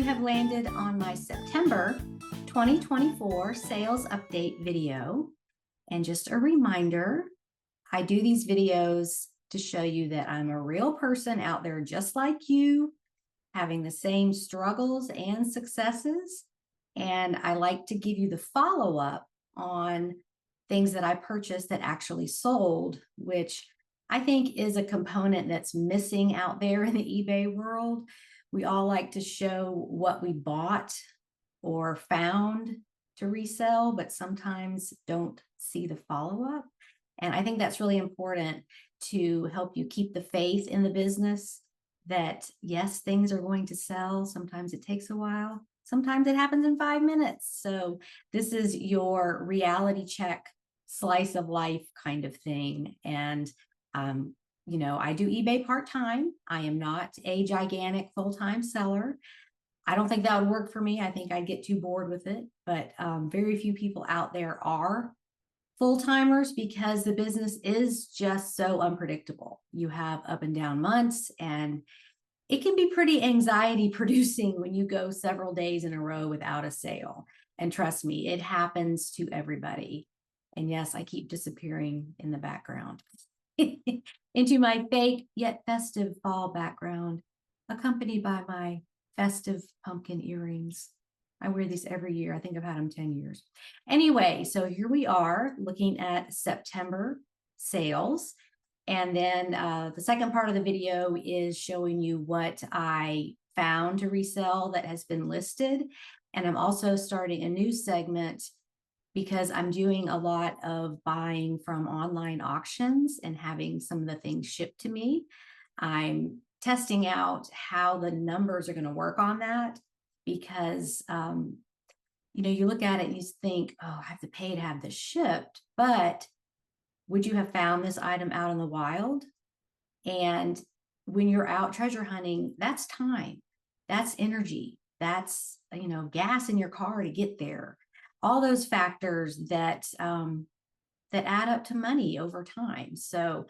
have landed on my September 2024 sales update video. And just a reminder, I do these videos to show you that I'm a real person out there just like you, having the same struggles and successes. And I like to give you the follow-up on things that I purchased that actually sold, which I think is a component that's missing out there in the eBay world. We all like to show what we bought or found to resell, but sometimes don't see the follow-up. And I think that's really important to help you keep the faith in the business that, yes, things are going to sell. Sometimes it takes a while. Sometimes it happens in 5 minutes. So this is your reality check, slice of life kind of thing. And, I do eBay part-time. I am not a gigantic full-time seller. I don't think that would work for me. I think I'd get too bored with it, but very few people out there are full-timers because the business is just so unpredictable. You have up and down months, and it can be pretty anxiety producing when you go several days in a row without a sale. And trust me, it happens to everybody. And yes, I keep disappearing in the background into my fake yet festive fall background, accompanied by my festive pumpkin earrings. I wear these every year. I think I've had them 10 years. Anyway, so here we are looking at September sales. And then the second part of the video is showing you what I found to resell that has been listed. And I'm also starting a new segment because I'm doing a lot of buying from online auctions and having some of the things shipped to me. I'm testing out how the numbers are going to work on that because, you look at it and you think, oh, I have to pay to have this shipped, but would you have found this item out in the wild? And when you're out treasure hunting, that's time, that's energy, that's, gas in your car to get there. All those factors that add up to money over time. So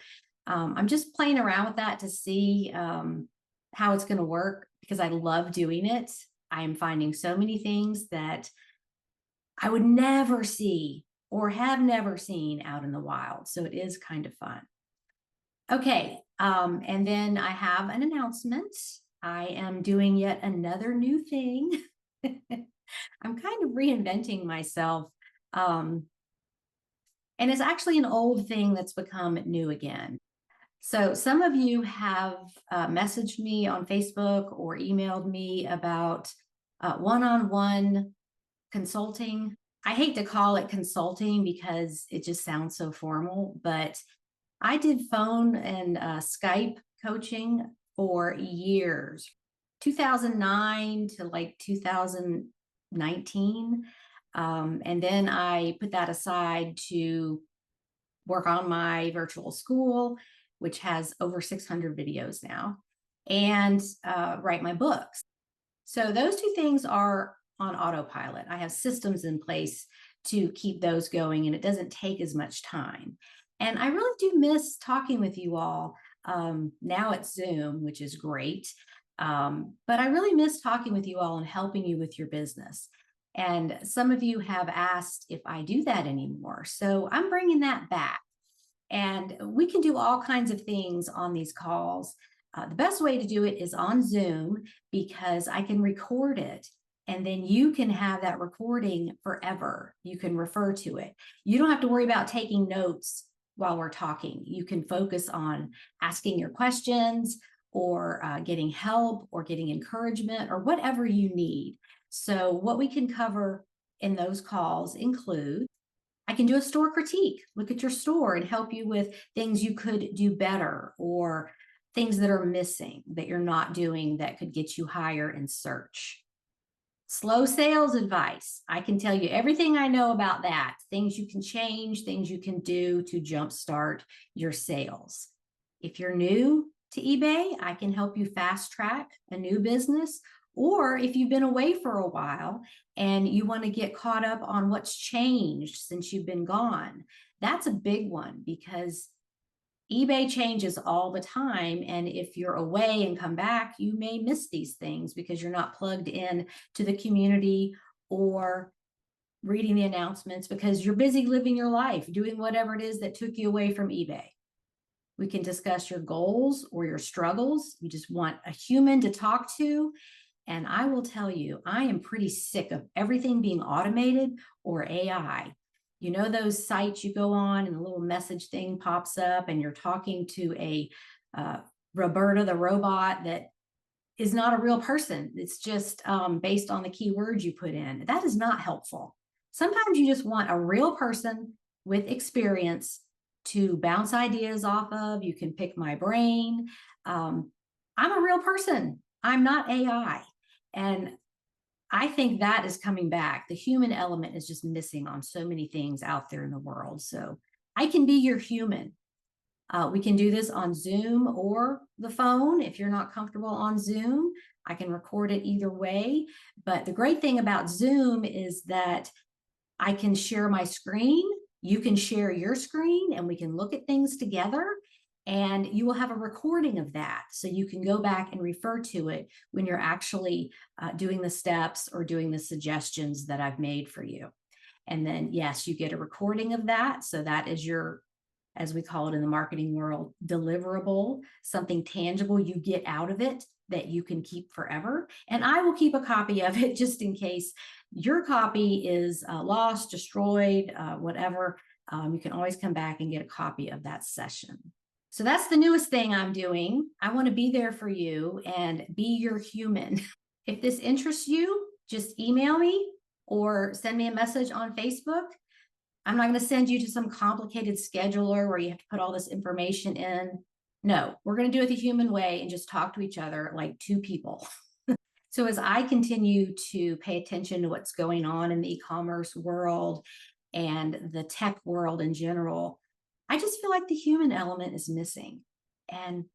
I'm just playing around with that to see how it's going to work because I love doing it. I am finding so many things that I would never see or have never seen out in the wild. So it is kind of fun. Okay, and then I have an announcement. I am doing yet another new thing. I'm kind of reinventing myself. And it's actually an old thing that's become new again. So some of you have messaged me on Facebook or emailed me about one-on-one consulting. I hate to call it consulting because it just sounds so formal, but I did phone and Skype coaching for years, 2009 to like 2019. And then I put that aside to work on my virtual school, which has over 600 videos now, and write my books. So those two things are on autopilot. I have systems in place to keep those going, and it doesn't take as much time. And I really do miss talking with you all. Now it's Zoom, which is great. But I really miss talking with you all and helping you with your business. And some of you have asked if I do that anymore. So I'm bringing that back. And we can do all kinds of things on these calls. The best way to do it is on Zoom because I can record it. And then you can have that recording forever. You can refer to it. You don't have to worry about taking notes while we're talking. You can focus on asking your questions or getting help or getting encouragement or whatever you need. So what we can cover in those calls include, I can do a store critique, look at your store and help you with things you could do better or things that are missing that you're not doing that could get you higher in search. Slow sales advice. I can tell you everything I know about that, things you can change, things you can do to jumpstart your sales. If you're new to eBay, I can help you fast track a new business. Or if you've been away for a while and you want to get caught up on what's changed since you've been gone, that's a big one because eBay changes all the time. And if you're away and come back, you may miss these things because you're not plugged in to the community or reading the announcements because you're busy living your life, doing whatever it is that took you away from eBay. We can discuss your goals or your struggles. You just want a human to talk to. And I will tell you, I am pretty sick of everything being automated or AI. You know, those sites you go on and a little message thing pops up and you're talking to a Roberta the robot that is not a real person. It's just based on the keywords you put in. That is not helpful. Sometimes you just want a real person with experience to bounce ideas off of. You can pick my brain. I'm a real person. I'm not AI. And I think that is coming back. The human element is just missing on so many things out there in the world. So I can be your human. We can do this on Zoom or the phone. If you're not comfortable on Zoom, I can record it either way. But the great thing about Zoom is that I can share my screen. You can share your screen and we can look at things together. And you will have a recording of that. So you can go back and refer to it when you're actually doing the steps or doing the suggestions that I've made for you. And then, yes, you get a recording of that. So that is your, as we call it in the marketing world, deliverable, something tangible you get out of it that you can keep forever. And I will keep a copy of it just in case your copy is lost, destroyed, whatever. You can always come back and get a copy of that session. So that's the newest thing I'm doing. I want to be there for you and be your human. If this interests you, just email me or send me a message on Facebook. I'm not going to send you to some complicated scheduler where you have to put all this information in. No, we're going to do it the human way and just talk to each other like two people. So as I continue to pay attention to what's going on in the e-commerce world and the tech world in general, I just feel like the human element is missing. And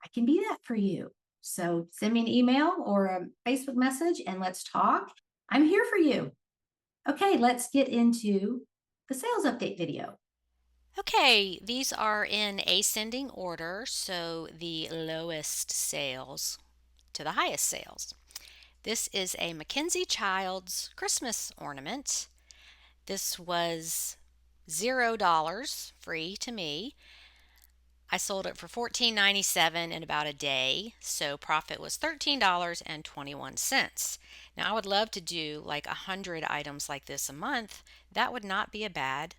I can be that for you. So send me an email or a Facebook message and let's talk. I'm here for you. Okay, let's get into the sales update video. Okay, these are in ascending order, so the lowest sales to the highest sales. This is a Mackenzie Childs Christmas ornament. This was $0 free to me. I sold it for $14.97 in about a day, so profit was $13.21. Now, I would love to do like 100 items like this a month. That would not be a bad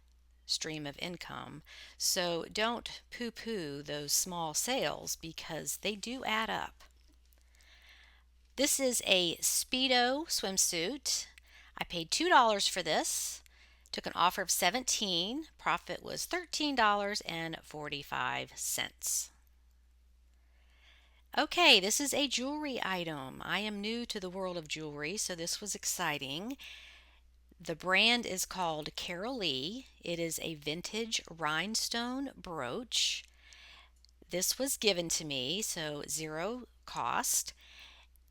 stream of income. So don't poo poo those small sales because they do add up. This is a Speedo swimsuit. I paid $2 for this. Took an offer of 17. Profit was $13.45. Okay, this is a jewelry item. I am new to the world of jewelry, so this was exciting. The brand is called Carol Lee. It is a vintage rhinestone brooch. This was given to me, so zero cost.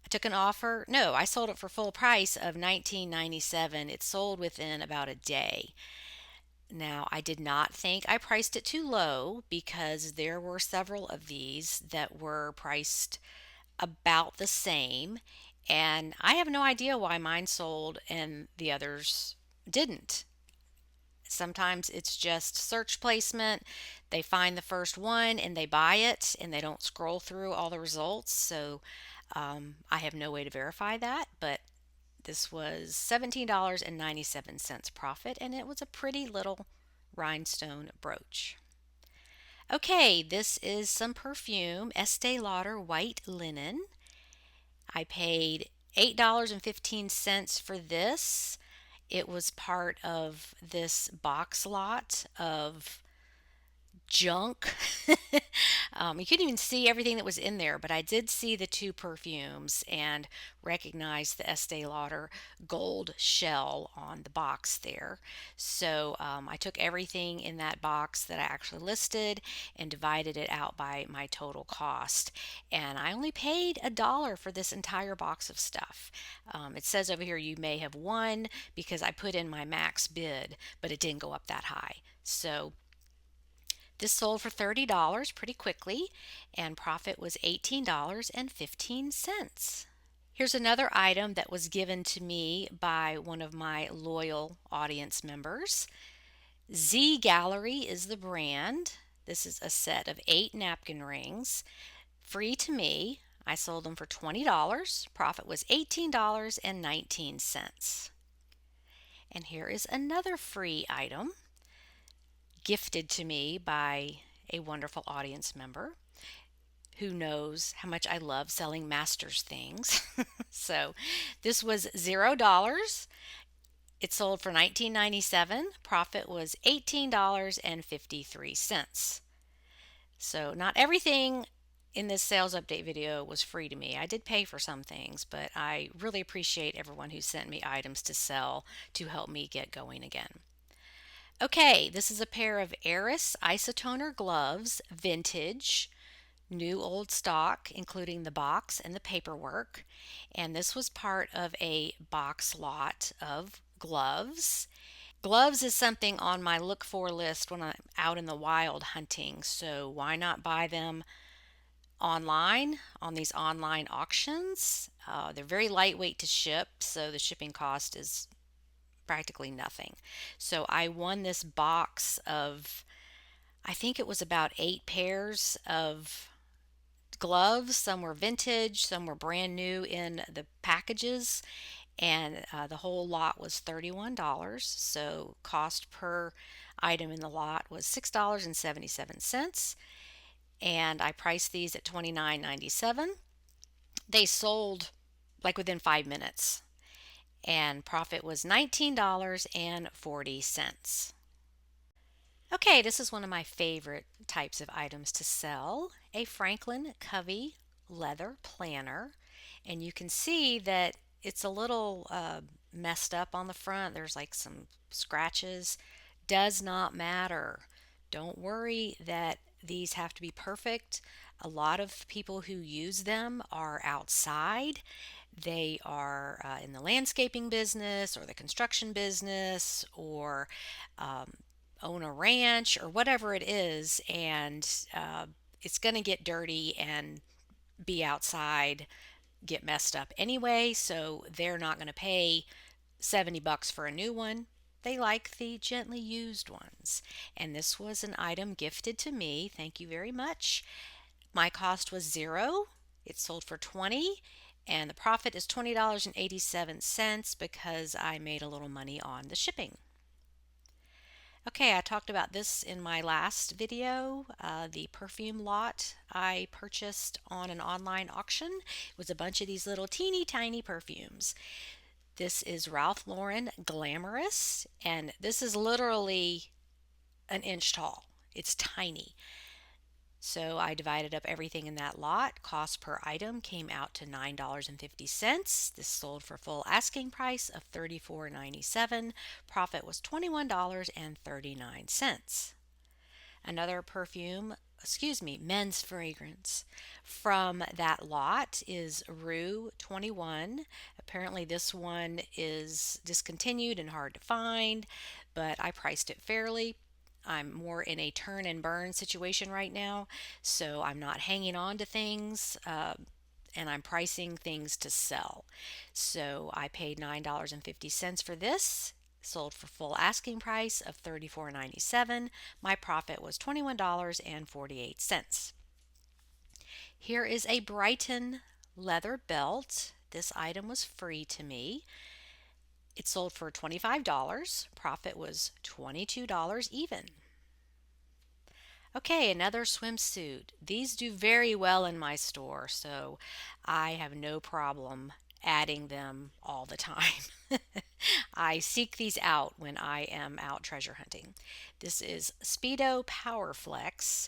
I took an offer. No, I sold it for full price of $19.97. It sold within about a day. Now, I did not think I priced it too low because there were several of these that were priced about the same, and I have no idea why mine sold and the others didn't. Sometimes it's just search placement. They find the first one and they buy it and they don't scroll through all the results. So I have no way to verify that, but this was $17.97 profit and it was a pretty little rhinestone brooch. Okay, this is some perfume, Estee Lauder White Linen. I paid $8.15 for this. It was part of this box lot of junk. You couldn't even see everything that was in there, but I did see the two perfumes and recognized the Estee Lauder gold shell on the box there. So I took everything in that box that I actually listed and divided it out by my total cost. And I only paid $1 for this entire box of stuff. It says over here you may have won because I put in my max bid, but it didn't go up that high. So This sold for $30 pretty quickly, and profit was $18.15. Here's another item that was given to me by one of my loyal audience members. Z Gallery is the brand. This is a set of 8 napkin rings, free to me. I sold them for $20. Profit was $18.19. And here is another free item gifted to me by a wonderful audience member who knows how much I love selling masters things. So this was $0. It sold for $19.97. Profit was $18.53. So not everything in this sales update video was free to me. I did pay for some things, but I really appreciate everyone who sent me items to sell to help me get going again. Okay, this is a pair of Eris isotoner gloves, vintage, new old stock, including the box and the paperwork. And this was part of a box lot of gloves. Gloves is something on my look for list when I'm out in the wild hunting, so why not buy them online on these online auctions? They're very lightweight to ship, so the shipping cost is practically nothing. So I won this box of, I think it was about 8 pairs of gloves. Some were vintage, some were brand new in the packages, and the whole lot was $31. So cost per item in the lot was $6.77, and I priced these at $29.97. They sold like within 5 minutes, and profit was $19.40. Okay, this is one of my favorite types of items to sell, a Franklin Covey leather planner. And you can see that it's a little messed up on the front. There's like some scratches. Does not matter. Don't worry that these have to be perfect. A lot of people who use them are outside. They are in the landscaping business or the construction business, or um, own a ranch or whatever it is, and it's going to get dirty and be outside, get messed up anyway, so they're not going to pay $70 for a new one. They like the gently used ones. And this was an item gifted to me. Thank you very much. My cost was 0. It sold for 20, and the profit is $20.87 because I made a little money on the shipping. Okay, I talked about this in my last video, the perfume lot I purchased on an online auction. It was a bunch of these little teeny tiny perfumes. This is Ralph Lauren Glamorous, and this is literally an inch tall. It's tiny. So I divided up everything in that lot. Cost per item came out to $9.50. This sold for full asking price of $34.97. Profit was $21.39. Another men's fragrance from that lot is Rue 21. Apparently this one is discontinued and hard to find, but I priced it fairly. I'm more in a turn and burn situation right now, so I'm not hanging on to things, and I'm pricing things to sell. So I paid $9.50 for this, sold for full asking price of $34.97. My profit was $21.48. Here is a Brighton leather belt. This item was free to me. It sold for $25. Profit was $22 even. Okay, another swimsuit. These do very well in my store, so I have no problem adding them all the time. I seek these out when I am out treasure hunting. This is Speedo Power Flex,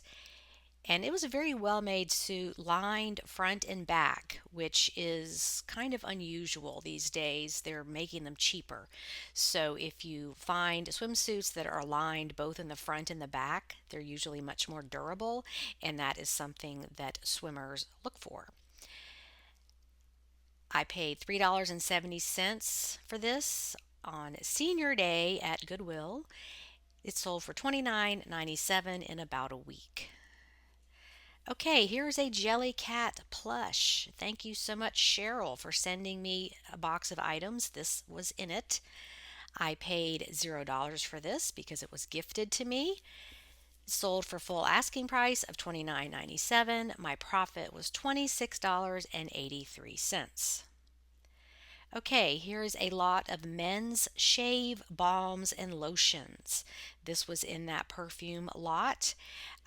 and it was a very well made suit, lined front and back, which is kind of unusual these days. They're making them cheaper. So if you find swimsuits that are lined both in the front and the back, they're usually much more durable, and that is something that swimmers look for. I paid $3.70 for this on senior day at Goodwill, It sold for $29.97 in about a week. Okay, here's a Jelly Cat plush. Thank you so much, Cheryl, for sending me a box of items. This was in it. I paid $0 for this because it was gifted to me. Sold for full asking price of $29.97. My profit was $26.83. Okay, here's a lot of men's shave balms and lotions. This was in that perfume lot.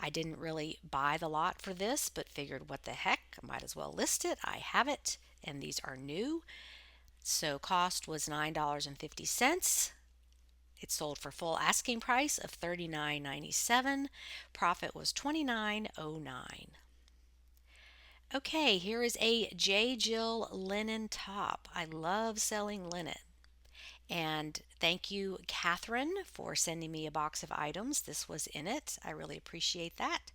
I didn't really buy the lot for this, but figured what the heck, I might as well list it. I have it, and these are new. So cost was $9.50. It sold for full asking price of $39.97. Profit was $29.09. Okay, here is a J. Jill linen top. I love selling linen. And thank you, Catherine, for sending me a box of items. This was in it. I really appreciate that.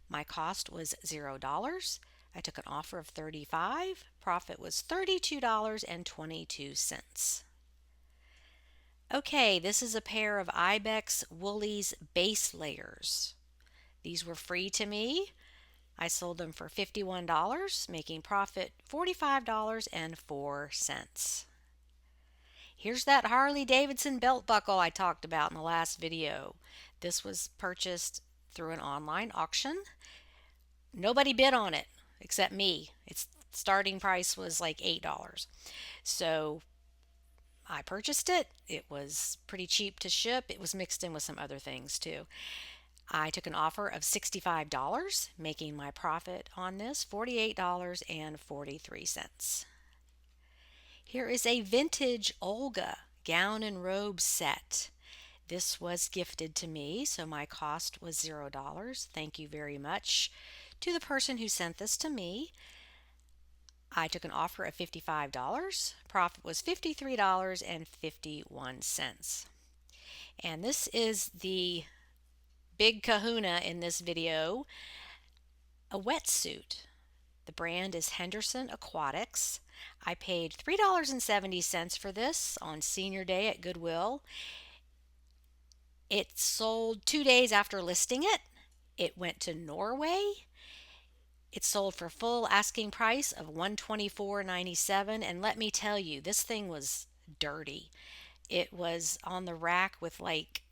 My cost was $0. I took an offer of $35. Profit was $32.22. Okay, this is a pair of Ibex Woolies base layers. These were free to me. I sold them for $51, making profit $45.04. Here's that Harley Davidson belt buckle I talked about in the last video. This was purchased through an online auction. Nobody bid on it except me. Its starting price was like $8. So I purchased it. It was pretty cheap to ship. It was mixed in with some other things too. I took an offer of $65, making my profit on this $48.43. Here is a vintage Olga gown and robe set. This was gifted to me, so my cost was $0. Thank you very much to the person who sent this to me. I took an offer of $55. Profit was $53.51. And this is the big kahuna in this video, a wetsuit. The brand is Henderson Aquatics. I paid $3.70 for this on senior day at Goodwill. It sold 2 days after listing it. It went to Norway. It sold for full asking price of $124.97, and let me tell you, this thing was dirty. It was on the rack with like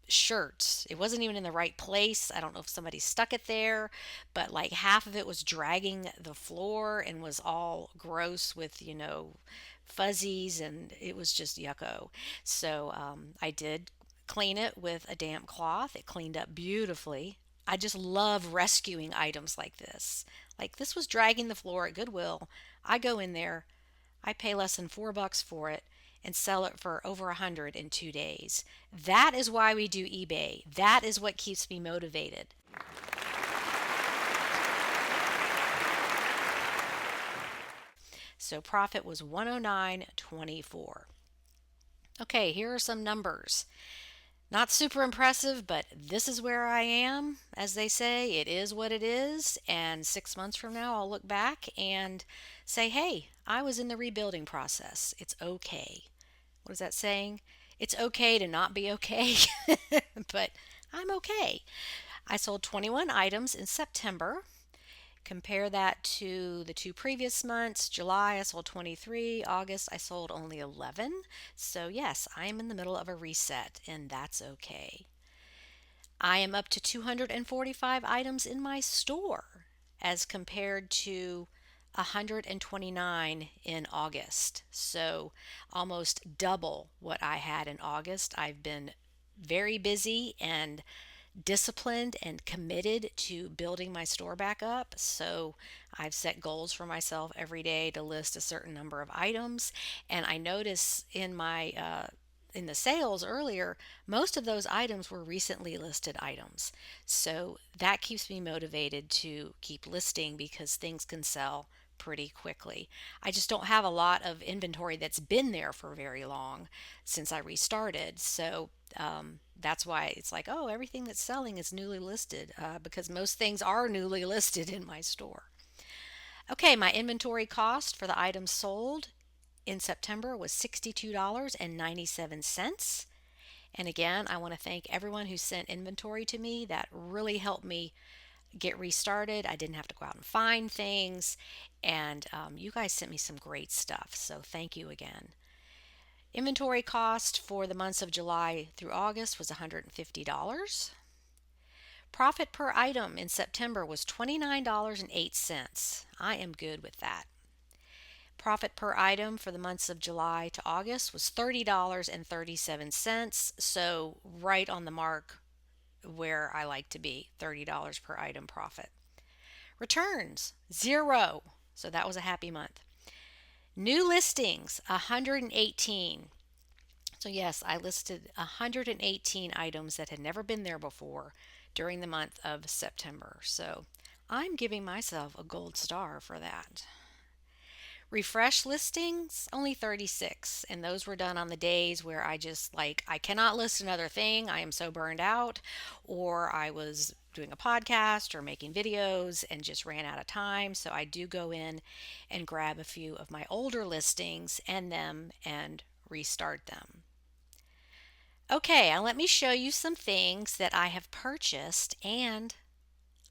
shirts. It wasn't even in the right place. I don't know if somebody stuck it there, but like half of it was dragging the floor and was all gross with, fuzzies, and it was just yucko. So I did clean it with a damp cloth. It cleaned up beautifully. I just love rescuing items like this. Like this was dragging the floor at Goodwill. I go in there, I pay less than $4 for it and sell it for over 100 in 2 days. That is why we do eBay. That is what keeps me motivated. So profit was $109.24. Okay, here are some numbers. Not super impressive, but this is where I am. As they say, it is what it is. And 6 months from now, I'll look back and say, hey, I was in the rebuilding process. It's okay. What is that saying? It's okay to not be okay, but I'm okay. I sold 21 items in September. Compare that to the 2 previous months. July, I sold 23. August, I sold only 11. So, yes, I am in the middle of a reset, and that's okay. I am up to 245 items in my store as compared to 129 in August. So, almost double what I had in August. I've been very busy and disciplined and committed to building my store back up. So I've set goals for myself every day to list a certain number of items. And I notice in the sales earlier, most of those items were recently listed items. So that keeps me motivated to keep listing because things can sell pretty quickly. I just don't have a lot of inventory that's been there for very long since I restarted. So that's why it's like, oh, everything that's selling is newly listed because most things are newly listed in my store. Okay, my inventory cost for the items sold in September was $62.97. And again, I want to thank everyone who sent inventory to me. That really helped me get restarted. I didn't have to go out and find things. And you guys sent me some great stuff. So thank you again. Inventory cost for the months of July through August was $150. Profit per item in September was $29.08. I am good with that. Profit per item for the months of July to August was $30.37. So, right on the mark where I like to be, $30 per item profit. Returns, 0. So, that was a happy month. New listings, 118. So, yes, I listed 118 items that had never been there before during the month of September. So, I'm giving myself a gold star for that. Refresh listings, only 36. And those were done on the days where I cannot list another thing. I am so burned out. Or I was doing a podcast or making videos and just ran out of time. So I do go in and grab a few of my older listings and restart them. Okay, now let me show you some things that I have purchased and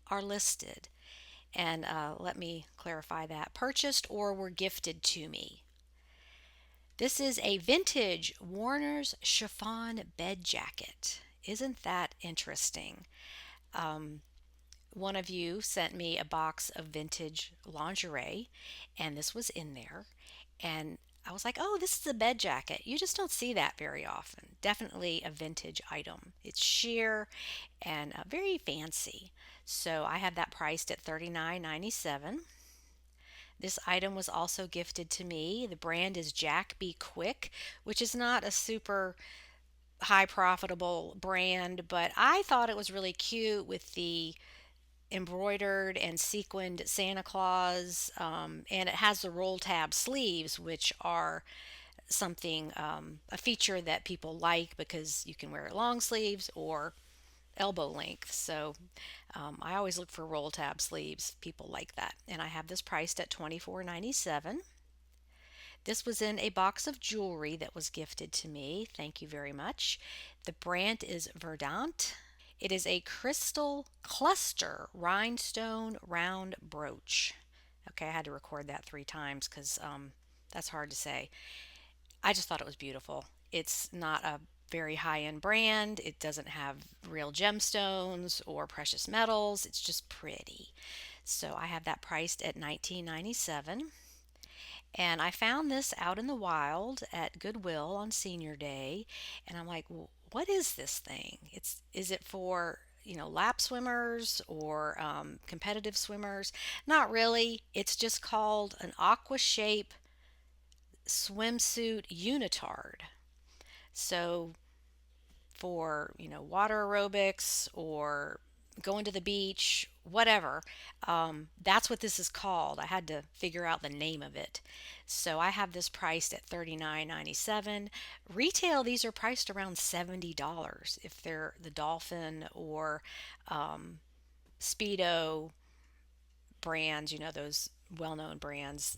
are listed. And let me clarify that. Purchased or were gifted to me. This is a vintage Warner's chiffon bed jacket. Isn't that interesting? Um, One of you sent me a box of vintage lingerie, and this was in there. And I was like, oh, this is a bed jacket. You just don't see that very often. Definitely a vintage item. It's sheer and very fancy. So I have that priced at $39.97. This item was also gifted to me. The brand is Jack Be Quick, which is not a super high profitable brand, but I thought it was really cute with the embroidered and sequined Santa Claus, and it has the roll tab sleeves, which are something, a feature that people like because you can wear it long sleeves or elbow length. So I always look for roll tab sleeves. People like that. And I have this priced at $24.97. This was in a box of jewelry that was gifted to me. Thank you very much. The brand is Verdant. It is a crystal cluster rhinestone round brooch. Okay, I had to record that 3 times because that's hard to say. I just thought it was beautiful. It's not a very high end brand, it doesn't have real gemstones or precious metals, it's just pretty. So I have that priced at $19.97. And I found this out in the wild at Goodwill on Senior Day, and I'm like, well, what is this thing? Is it for lap swimmers or competitive swimmers? Not really. It's just called an aqua shape swimsuit unitard. So for water aerobics or going to the beach, whatever. That's what this is called. I had to figure out the name of it. So I have this priced at $39.97. Retail, these are priced around $70 if they're the Dolphin or Speedo brands, those well known brands.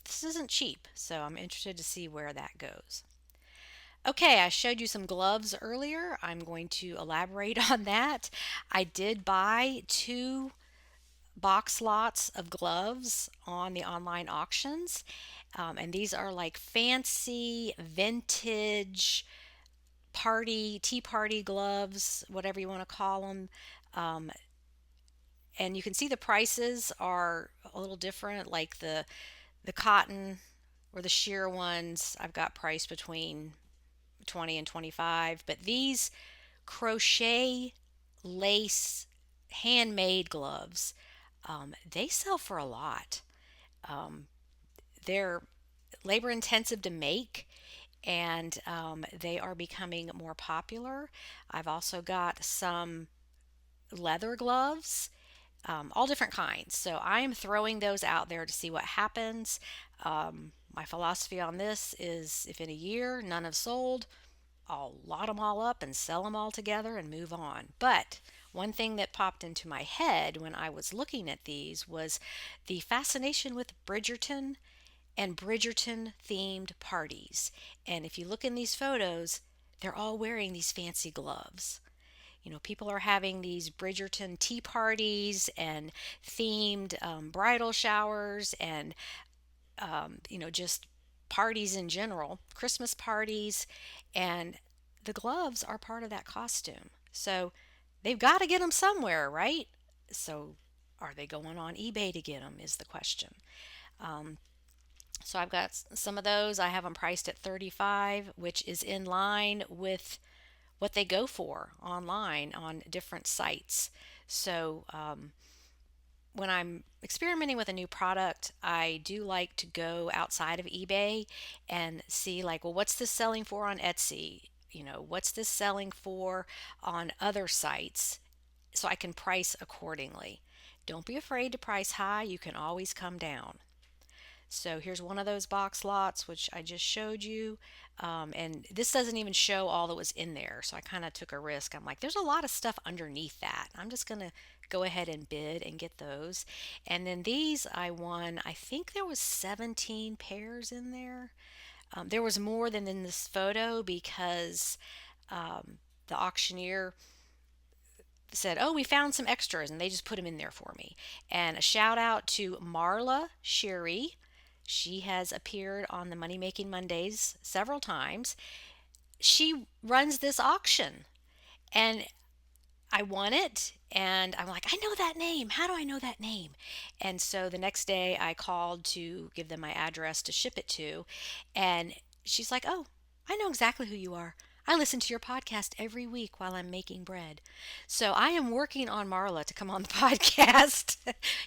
This isn't cheap, so I'm interested to see where that goes. Okay, I showed you some gloves earlier. I'm going to elaborate on that. I did buy 2 box lots of gloves on the online auctions, and these are like fancy vintage tea party gloves, whatever you want to call them. Um, and you can see the prices are a little different, like the cotton or the sheer ones I've got priced between 20 and 25, but these crochet lace handmade gloves, they sell for a lot. um, they're labor intensive to make, and they are becoming more popular. I've also got some leather gloves, all different kinds, so I am throwing those out there to see what happens. My philosophy on this is if in a year none have sold, I'll lot them all up and sell them all together and move on. But one thing that popped into my head when I was looking at these was the fascination with Bridgerton and Bridgerton themed parties. And if you look in these photos, they're all wearing these fancy gloves. People are having these Bridgerton tea parties and themed bridal showers and, just parties in general, Christmas parties, and the gloves are part of that costume. So they've got to get them somewhere, right? So are they going on eBay to get them is the question. Um, so I've got some of those. I have them priced at 35, which is in line with what they go for online on different sites. So when I'm experimenting with a new product, I do like to go outside of eBay and see, like, well, what's this selling for on Etsy? What's this selling for on other sites so I can price accordingly. Don't be afraid to price high, you can always come down. So here's one of those box lots, which I just showed you. And this doesn't even show all that was in there. So I kind of took a risk. I'm like, there's a lot of stuff underneath that. I'm just going to go ahead and bid and get those. And then these I won, I think there was 17 pairs in there. There was more than in this photo because the auctioneer said, "Oh, we found some extras," and they just put them in there for me. And a shout out to Marla Sherry. She has appeared on the Money Making Mondays several times. She runs this auction, and I won it. And I'm like, I know that name. How do I know that name? And so the next day I called to give them my address to ship it to. And she's like, "Oh, I know exactly who you are. I listen to your podcast every week while I'm making bread." So I am working on Marla to come on the podcast.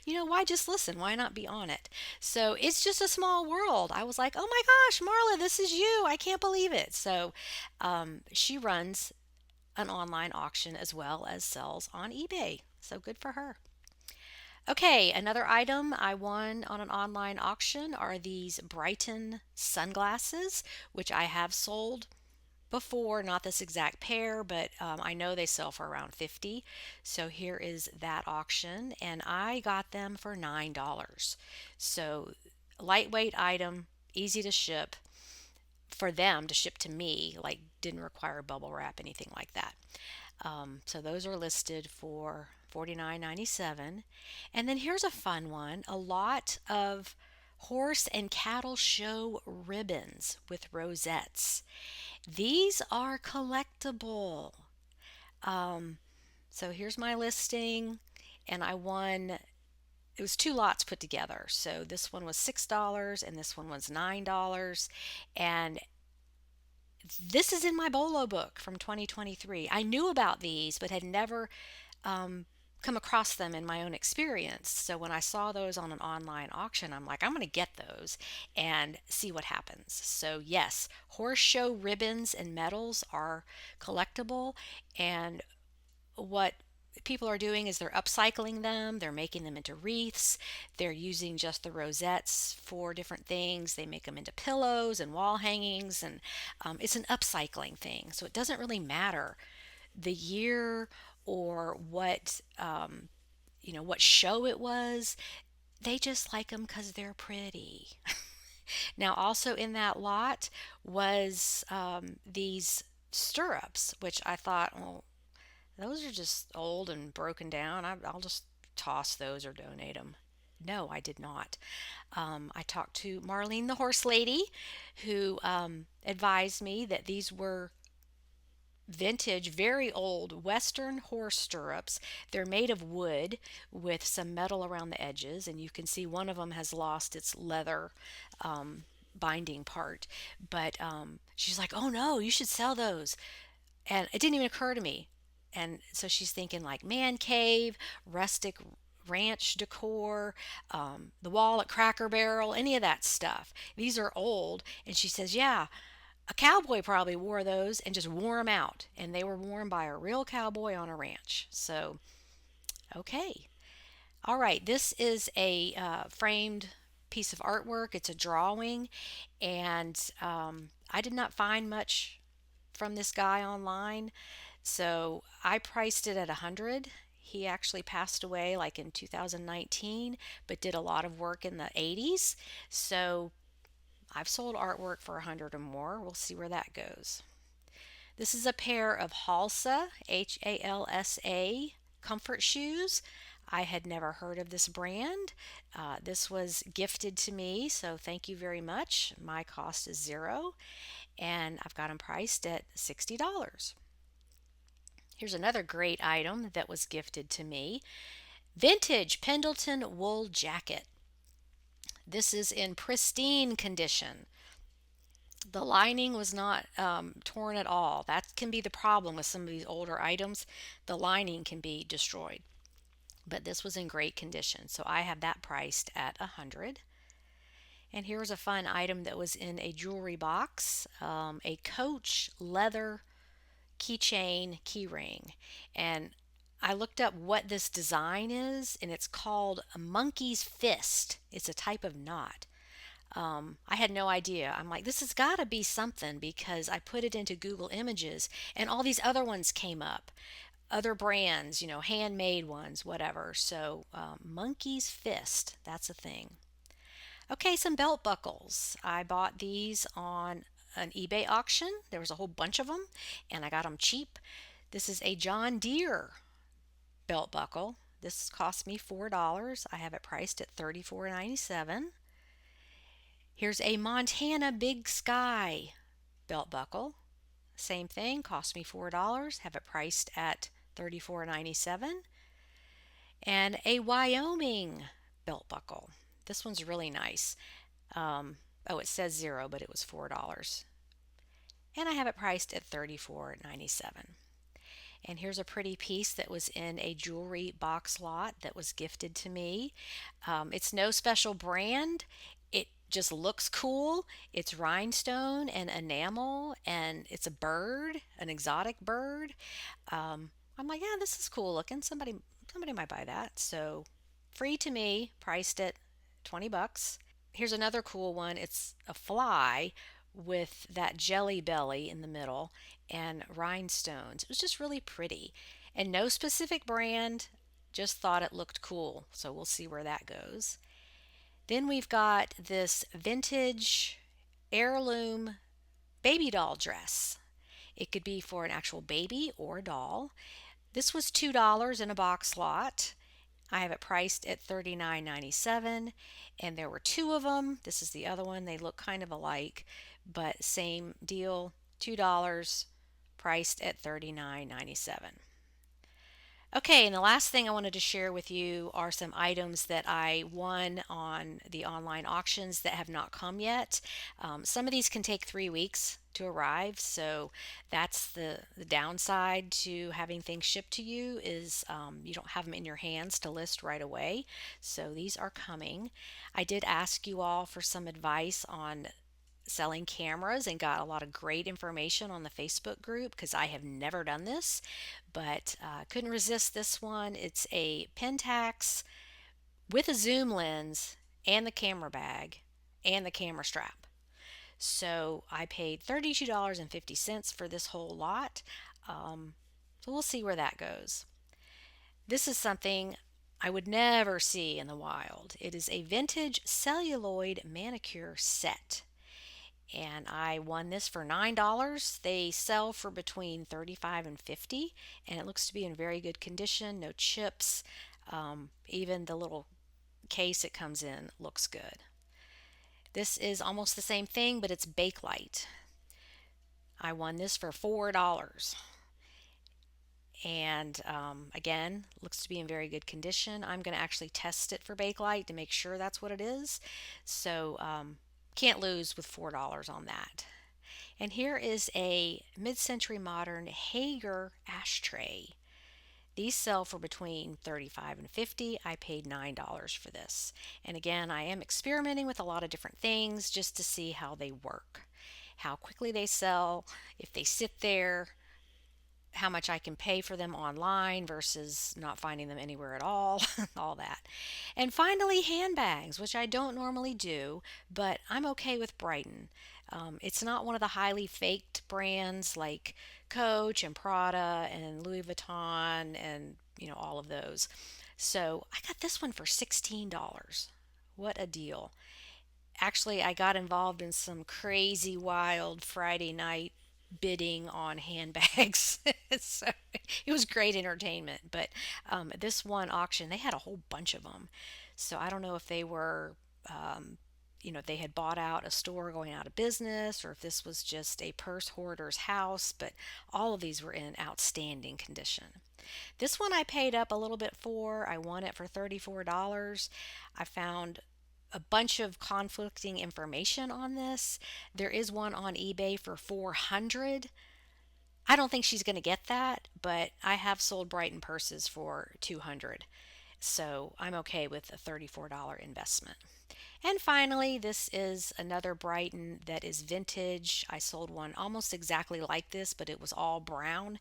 Why just listen? Why not be on it? So it's just a small world. I was like, oh my gosh, Marla, this is you. I can't believe it. So she runs an online auction as well as sells on eBay. So good for her. Okay, another item I won on an online auction are these Brighton sunglasses, which I have sold before, not this exact pair, but I know they sell for around 50. So here is that auction, and I got them for $9. So lightweight item, easy to ship for them to ship to me, like didn't require bubble wrap, anything like that. So those are listed for $49.97. And then here's a fun one, a lot of horse and cattle show ribbons with rosettes. These are collectible. Um, so here's my listing, and I won. It was two lots put together. So this one was $6 and this one was $9. And this is in my BOLO book from 2023. I knew about these, but had never um, come across them in my own experience. So when I saw those on an online auction, I'm like, I'm going to get those and see what happens. So, yes, horse show ribbons and medals are collectible. And what people are doing is they're upcycling them, they're making them into wreaths, they're using just the rosettes for different things, they make them into pillows and wall hangings, and it's an upcycling thing. So it doesn't really matter the year or what show it was. They just like them because they're pretty. Now, also in that lot was these stirrups, which I thought, well, those are just old and broken down. I'll just toss those or donate them. No, I did not. I talked to Marlene, the horse lady, who advised me that these were vintage, very old Western horse stirrups. They're made of wood with some metal around the edges, and you can see one of them has lost its leather binding part. But she's like, "Oh no, you should sell those." And it didn't even occur to me. And so she's thinking like man cave, rustic ranch decor, the wall at Cracker Barrel, any of that stuff. These are old. And she says, yeah, a cowboy probably wore those and just wore them out. And they were worn by a real cowboy on a ranch. So, okay. All right. This is a framed piece of artwork, it's a drawing. And I did not find much from this guy online. So I priced it at 100. He actually passed away like in 2019, but did a lot of work in the 80s. So I've sold artwork for 100 or more. We'll see where that goes. This is a pair of Halsa, Halsa, comfort shoes. I had never heard of this brand. This was gifted to me, so thank you very much. My cost is zero, and I've got them priced at $60. Here's another great item that was gifted to me: vintage Pendleton wool jacket. This is in pristine condition. The lining was not torn at all. That can be the problem with some of these older items. The lining can be destroyed, but this was in great condition. So I have that priced at 100. And here's a fun item that was in a jewelry box, a Coach leather keychain keyring. And I looked up what this design is, and it's called a monkey's fist. It's a type of knot. I had no idea. I'm like, this has got to be something, because I put it into Google Images and all these other ones came up. Other brands, handmade ones, whatever. So, Monkey's Fist, that's a thing. Okay, some belt buckles. I bought these on an eBay auction. There was a whole bunch of them, and I got them cheap. This is a John Deere belt buckle. This cost me $4. I have it priced at $34.97. Here's a Montana Big Sky belt buckle. Same thing, cost me $4. Have it priced at $34.97. And a Wyoming belt buckle. This one's really nice. It says zero, but it was $4. And I have it priced at $34.97. And here's a pretty piece that was in a jewelry box lot that was gifted to me. It's no special brand. It just looks cool. It's rhinestone and enamel, and it's a bird, an exotic bird. I'm like, yeah, this is cool looking. Somebody might buy that. So free to me, priced at $20. Here's another cool one. It's a fly with that jelly belly in the middle and rhinestones. It was just really pretty. And no specific brand, just thought it looked cool. So we'll see where that goes. Then we've got this vintage heirloom baby doll dress. It could be for an actual baby or a doll. This was $2 in a box lot. I have it priced at $39.97, and there were two of them. This is the other one. They look kind of alike, but same deal, $2, priced at $39.97. Okay, and the last thing I wanted to share with you are some items that I won on the online auctions that have not come yet. Some of these can take 3 weeks to arrive, so that's the downside to having things shipped to you is you don't have them in your hands to list right away. So these are coming. I did ask you all for some advice on selling cameras and got a lot of great information on the Facebook group because I have never done this, but couldn't resist this one. It's a Pentax with a zoom lens and the camera bag and the camera strap. So I paid $32.50 for this whole lot. So we'll see where that goes. This is something I would never see in the wild. It is a vintage celluloid manicure set, and I won this for $9. They sell for between $35 and $50, and it looks to be in very good condition, no chips. Even the little case it comes in looks good. This is almost the same thing, but it's Bakelite. I won this for $4. And again, looks to be in very good condition. I'm going to actually test it for Bakelite to make sure that's what it is. So can't lose with $4 on that. And here is a mid-century modern Hager ashtray. These sell for between $35 and $50. I paid $9 for this. And again, I am experimenting with a lot of different things just to see how they work, how quickly they sell, if they sit there, how much I can pay for them online versus not finding them anywhere at all, all that. And finally, handbags, which I don't normally do, but I'm okay with Brighton. It's not one of the highly faked brands like Coach and Prada and Louis Vuitton and all of those. So I got this one for $16. What a deal. Actually, I got involved in some crazy wild Friday night bidding on handbags. So it was great entertainment. But this one auction, they had a whole bunch of them. So I don't know if they were, they had bought out a store going out of business, or if this was just a purse hoarder's house, but all of these were in outstanding condition. This one I paid up a little bit for. I won it for $34. I found a bunch of conflicting information on this. There is one on eBay for 400. I don't think she's going to get that, but I have sold Brighton purses for 200. So I'm okay with a $34 investment. And finally, this is another Brighton that is vintage. I sold one almost exactly like this, but it was all brown.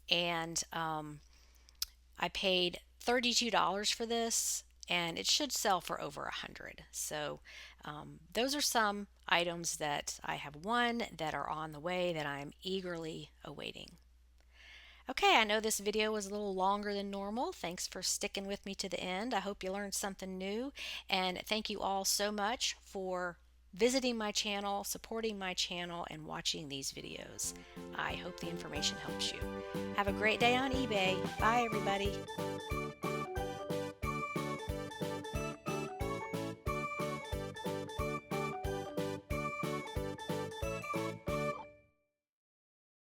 And I paid $32 for this, and it should sell for over 100. So those are some items that I have won that are on the way that I'm eagerly awaiting. Okay, I know this video was a little longer than normal. Thanks for sticking with me to the end. I hope you learned something new, and thank you all so much for visiting my channel, supporting my channel, and watching these videos. I hope the information helps you. Have a great day on eBay. Bye, everybody.